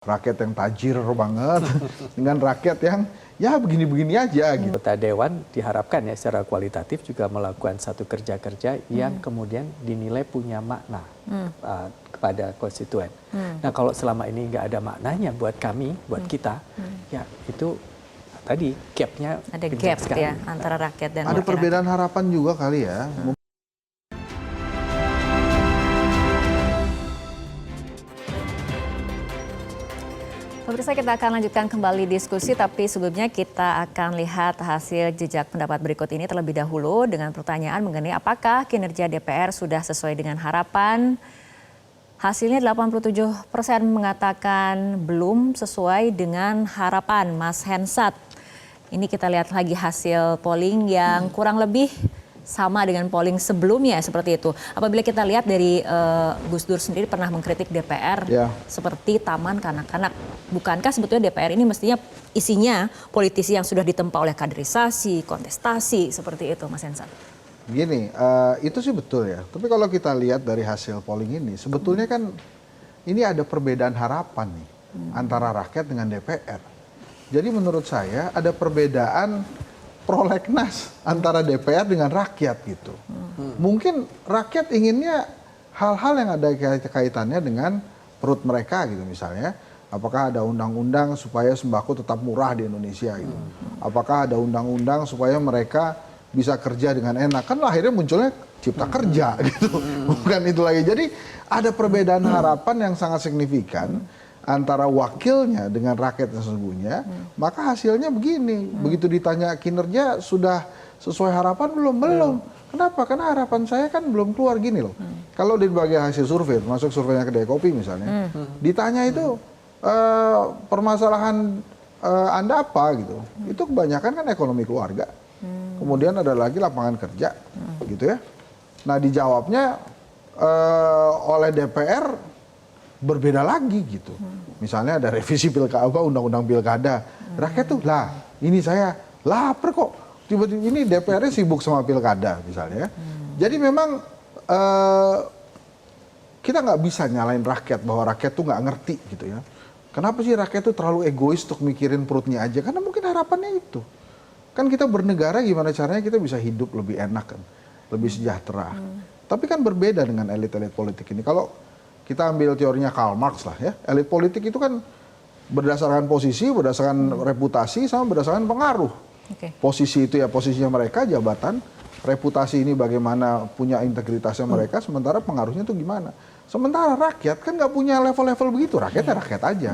rakyat yang tajir banget dengan rakyat yang ya begini-begini aja gitu. Anggota Dewan diharapkan ya secara kualitatif juga melakukan satu kerja-kerja yang kemudian dinilai punya makna kepada konstituen. Nah kalau selama ini nggak ada maknanya buat kami, buat kita, ya itu tadi gapnya ada gap ya antara rakyat dan ada perbedaan harapan juga kali ya. Pemirsa, kita akan lanjutkan kembali diskusi, tapi sebelumnya kita akan lihat hasil jejak pendapat berikut ini terlebih dahulu dengan pertanyaan mengenai apakah kinerja DPR sudah sesuai dengan harapan. Hasilnya 87% mengatakan belum sesuai dengan harapan. Mas Hensat, ini kita lihat lagi hasil polling yang kurang lebih sama dengan polling sebelumnya seperti itu. Apabila kita lihat dari Gus Dur sendiri pernah mengkritik DPR seperti taman kanak-kanak. Bukankah sebetulnya DPR ini mestinya isinya politisi yang sudah ditempa oleh kaderisasi, kontestasi, seperti itu Mas Hensat? Gini, itu sih betul ya. Tapi kalau kita lihat dari hasil polling ini, sebetulnya kan ini ada perbedaan harapan nih antara rakyat dengan DPR. Jadi menurut saya ada perbedaan prolegnas antara DPR dengan rakyat gitu. Mungkin rakyat inginnya hal-hal yang ada kaitannya dengan perut mereka gitu misalnya. Apakah ada undang-undang supaya sembako tetap murah di Indonesia gitu. Apakah ada undang-undang supaya mereka bisa kerja dengan enak. Kan akhirnya munculnya cipta kerja gitu. Bukan itu lagi. Jadi ada perbedaan harapan yang sangat signifikan antara wakilnya dengan rakyat yang sesungguhnya, maka hasilnya begini. Begitu ditanya kinerja sudah sesuai harapan belum? Kenapa? Karena harapan saya kan belum keluar gini loh. Kalau di berbagai hasil survei, masuk surveinya Kedai Kopi misalnya, ditanya itu permasalahan Anda apa gitu. Itu kebanyakan kan ekonomi keluarga. Kemudian ada lagi lapangan kerja gitu ya. Nah dijawabnya oleh DPR berbeda lagi gitu. Misalnya ada revisi pilkada, undang-undang pilkada. Rakyat tuh lah, ini saya lapar kok. Tiba-tiba ini DPR-nya sibuk sama pilkada misalnya. Jadi memang kita nggak bisa nyalain rakyat bahwa rakyat tuh nggak ngerti gitu ya. Kenapa sih rakyat tuh terlalu egois untuk mikirin perutnya aja? Karena mungkin harapannya itu. Kan kita bernegara gimana caranya kita bisa hidup lebih enak kan, lebih sejahtera. Tapi kan berbeda dengan elit-elit politik ini. Kalau kita ambil teorinya Karl Marx lah ya. Elit politik itu kan berdasarkan posisi, berdasarkan reputasi, sama berdasarkan pengaruh. Posisi itu ya posisinya mereka, jabatan. Reputasi ini bagaimana punya integritasnya mereka, sementara pengaruhnya itu gimana. Sementara rakyat kan nggak punya level-level begitu, rakyatnya rakyat aja.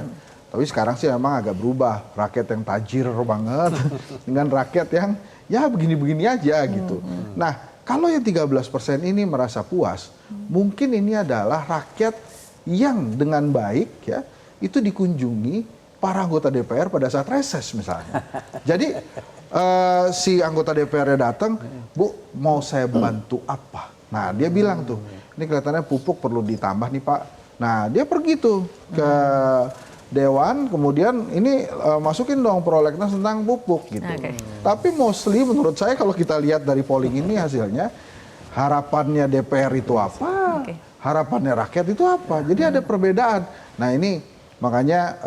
Tapi sekarang sih memang agak berubah. Rakyat yang tajir banget dengan rakyat yang ya begini-begini aja gitu. Nah, kalau yang 13% ini merasa puas, mungkin ini adalah rakyat yang dengan baik ya itu dikunjungi para anggota DPR pada saat reses misalnya. Jadi si anggota DPR-nya datang, Bu, mau saya bantu apa? Nah dia bilang tuh, ini kelihatannya pupuk perlu ditambah nih Pak. Nah dia pergi tuh ke Dewan, kemudian ini masukin dong prolegnas tentang pupuk gitu. Tapi mostly menurut saya kalau kita lihat dari polling ini hasilnya, harapannya DPR itu apa, harapannya rakyat itu apa. Jadi ada perbedaan. Nah ini makanya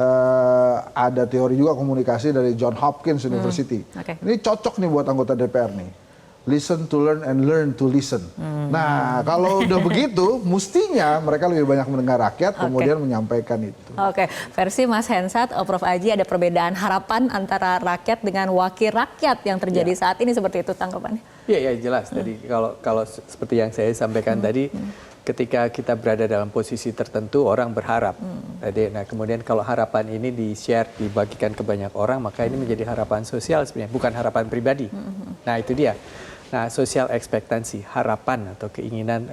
ada teori juga komunikasi dari John Hopkins University. Ini cocok nih buat anggota DPR nih. Listen to learn and learn to listen. Nah, kalau udah begitu, mestinya mereka lebih banyak mendengar rakyat, kemudian menyampaikan itu. Versi Mas Hensat, Prof. Aji, ada perbedaan harapan antara rakyat dengan wakil rakyat yang terjadi saat ini, seperti itu tanggapannya? Iya, jelas. Tadi kalau seperti yang saya sampaikan tadi, ketika kita berada dalam posisi tertentu, orang berharap. Nah, kemudian kalau harapan ini di-share, dibagikan ke banyak orang, maka ini menjadi harapan sosial sebenarnya, bukan harapan pribadi. Nah, itu dia. Nah, social ekspektansi, harapan atau keinginan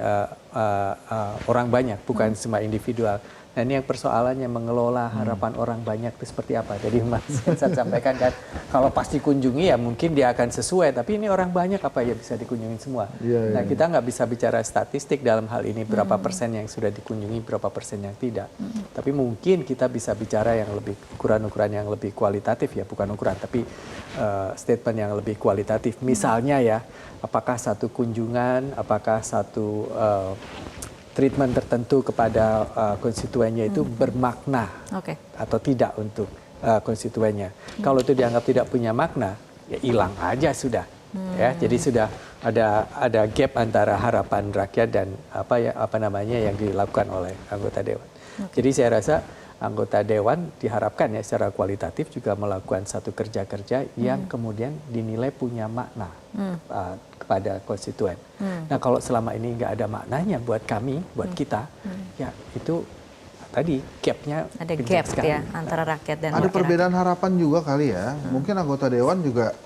orang banyak, bukan semua individual. Nah, ini yang persoalannya mengelola harapan orang banyak itu seperti apa. Jadi Mas Hensat sampaikan kan, kalau pasti kunjungi ya mungkin dia akan sesuai. Tapi ini orang banyak apa ya bisa dikunjungi semua. Nah, kita nggak bisa bicara statistik dalam hal ini berapa persen yang sudah dikunjungi, berapa persen yang tidak. Tapi mungkin kita bisa bicara yang lebih ukuran-ukuran yang lebih kualitatif ya, bukan ukuran tapi statement yang lebih kualitatif. Misalnya ya, apakah satu kunjungan, apakah satu treatment tertentu kepada konstituennya itu bermakna Oke. atau tidak untuk konstituennya. Kalau itu dianggap tidak punya makna, ya hilang aja sudah. Ya, jadi sudah ada gap antara harapan rakyat dan apa namanya yang dilakukan oleh anggota dewan. Jadi saya rasa anggota dewan diharapkan ya secara kualitatif juga melakukan satu kerja-kerja yang kemudian dinilai punya makna kepada konstituen. Nah, kalau selama ini nggak ada maknanya buat kami, buat kita, ya itu tadi gapnya Ada kencang gap sekali. ya antara rakyat dan Ada wakil perbedaan harapan juga kali ya. Mungkin anggota dewan juga,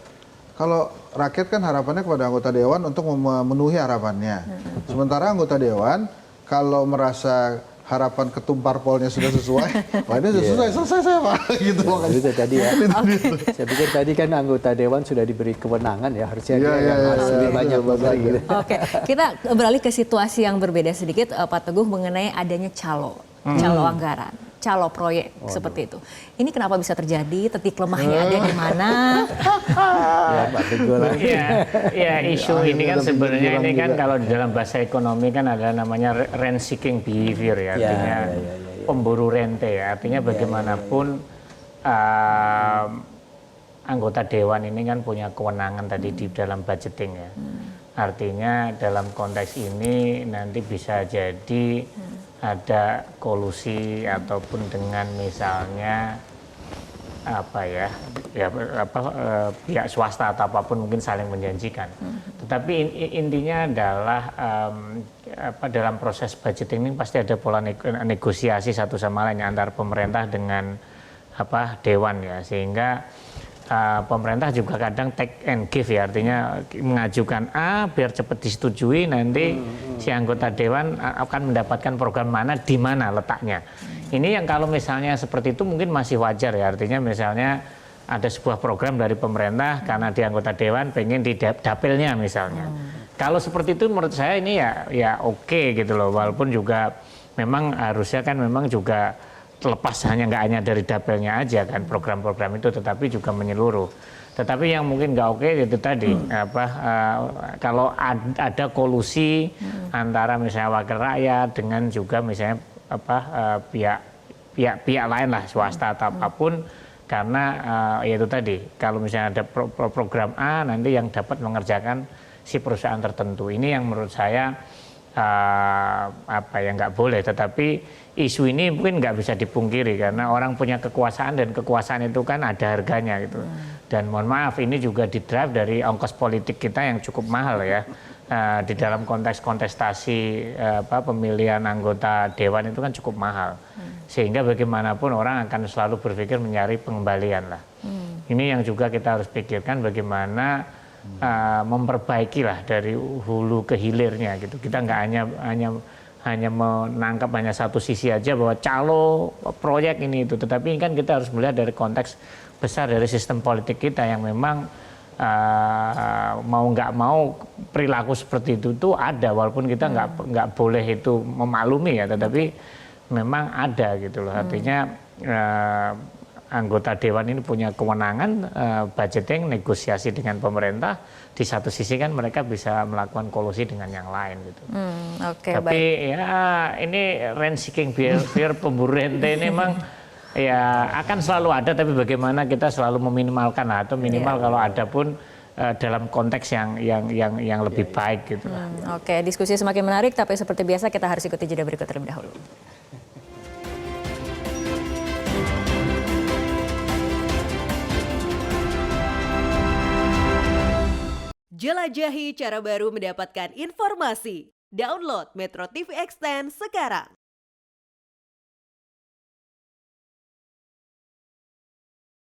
kalau rakyat kan harapannya kepada anggota dewan untuk memenuhi harapannya. Sementara anggota dewan kalau merasa harapan ketum parpolnya sudah sesuai, wah ini sudah selesai saya Pak, gitu Ya, makanya. itu tadi ya. Saya pikir tadi kan anggota dewan sudah diberi kewenangan ya, harusnya Iya, dia iya, yang iya, harus iya, lebih iya, banyak iya, memberi. iya. Gitu. Oke, kita beralih ke situasi yang berbeda sedikit, Pak Teguh, mengenai adanya calo anggaran, calo proyek seperti itu. Ini kenapa bisa terjadi? Titik lemahnya ada di mana? Ya, Pak Teguh lah. Ya, isu ini kan sebenarnya ini kan kalau di dalam bahasa ekonomi kan ada namanya rent seeking behavior ya, artinya pemburu rente ya, artinya bagaimanapun anggota dewan ini kan punya kewenangan tadi di dalam budgeting ya. Artinya dalam konteks ini nanti bisa jadi ada kolusi ataupun dengan misalnya pihak swasta atau apapun mungkin saling menjanjikan. Tetapi intinya adalah dalam proses budgeting ini pasti ada pola negosiasi satu sama lain antara pemerintah dengan dewan ya, sehingga pemerintah juga kadang take and give ya, artinya mengajukan A biar cepat disetujui, nanti si anggota dewan akan mendapatkan program mana di mana letaknya. Ini yang kalau misalnya seperti itu mungkin masih wajar ya, artinya misalnya ada sebuah program dari pemerintah karena di anggota dewan pengen di dapilnya misalnya. Kalau seperti itu menurut saya ini ya oke gitu loh, walaupun juga memang harusnya kan memang juga terlepas nggak hanya dari dapilnya aja kan program-program itu, tetapi juga menyeluruh. Tetapi yang mungkin nggak oke itu tadi kalau ada kolusi antara misalnya wakil rakyat dengan juga misalnya pihak lain lah, swasta atau apapun, karena yaitu tadi kalau misalnya ada program A nanti yang dapat mengerjakan si perusahaan tertentu. Ini yang menurut saya yang nggak boleh, tetapi isu ini mungkin nggak bisa dipungkiri karena orang punya kekuasaan dan kekuasaan itu kan ada harganya gitu. Dan mohon maaf ini juga didrive dari ongkos politik kita yang cukup mahal ya. Di dalam konteks kontestasi pemilihan anggota dewan itu kan cukup mahal. Sehingga bagaimanapun orang akan selalu berpikir mencari pengembalian lah. Ini yang juga kita harus pikirkan bagaimana memperbaiki lah dari hulu ke hilirnya gitu. Kita nggak hanya menangkap hanya satu sisi aja bahwa calo proyek ini itu, tetapi kan kita harus melihat dari konteks besar dari sistem politik kita yang memang mau nggak mau perilaku seperti itu tuh ada, walaupun kita nggak boleh itu memaklumi ya, tetapi memang ada gitu loh. Artinya anggota dewan ini punya kewenangan budgeting, negosiasi dengan pemerintah. Di satu sisi kan mereka bisa melakukan kolusi dengan yang lain gitu. Tapi ya ini rent seeking behavior, pemburu rente ini memang ya akan selalu ada, tapi bagaimana kita selalu meminimalkan atau minimal kalau ada pun dalam konteks yang lebih baik gitu. Oke, diskusi semakin menarik, tapi seperti biasa kita harus ikuti jeda berikut terlebih dahulu. Jelajahi cara baru mendapatkan informasi. Download Metro TV Extend sekarang.